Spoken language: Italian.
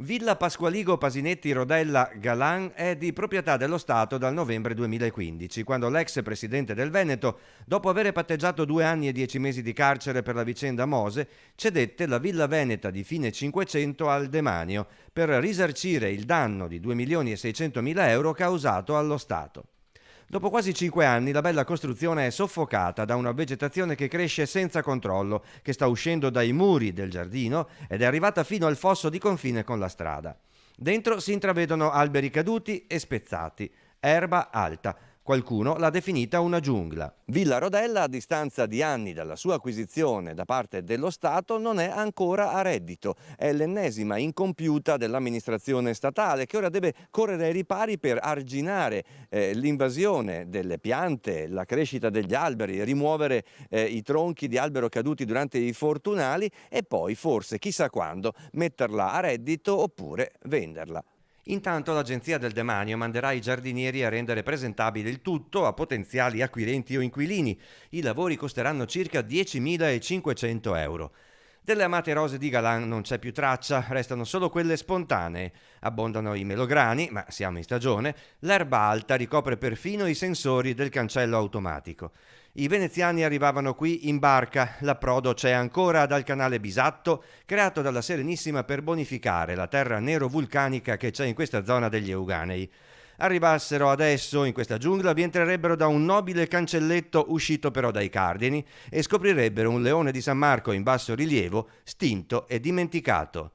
Villa Pasqualigo Pasinetti Rodella Galan è di proprietà dello Stato dal novembre 2015, quando l'ex presidente del Veneto, dopo aver patteggiato 2 anni e 10 mesi di carcere per la vicenda Mose, cedette la Villa Veneta di fine Cinquecento al demanio per risarcire il danno di 2.600.000 euro causato allo Stato. Dopo quasi 5 anni la bella costruzione è soffocata da una vegetazione che cresce senza controllo, che sta uscendo dai muri del giardino ed è arrivata fino al fosso di confine con la strada. Dentro si intravedono alberi caduti e spezzati, erba alta. Qualcuno l'ha definita una giungla. Villa Rodella, a distanza di anni dalla sua acquisizione da parte dello Stato, non è ancora a reddito. È l'ennesima incompiuta dell'amministrazione statale che ora deve correre ai ripari per arginare l'invasione delle piante, la crescita degli alberi, rimuovere i tronchi di albero caduti durante i fortunali e poi, forse chissà quando, metterla a reddito oppure venderla. Intanto l'Agenzia del Demanio manderà i giardinieri a rendere presentabile il tutto a potenziali acquirenti o inquilini. I lavori costeranno circa 10.500 euro. Delle amate rose di Galan non c'è più traccia, restano solo quelle spontanee. Abbondano i melograni, ma siamo in stagione, l'erba alta ricopre perfino i sensori del cancello automatico. I veneziani arrivavano qui in barca, l'approdo c'è ancora dal canale Bisatto, creato dalla Serenissima per bonificare la terra nero-vulcanica che c'è in questa zona degli Euganei. Arrivassero adesso in questa giungla, vi entrerebbero da un nobile cancelletto uscito però dai cardini e scoprirebbero un leone di San Marco in basso rilievo, stinto e dimenticato.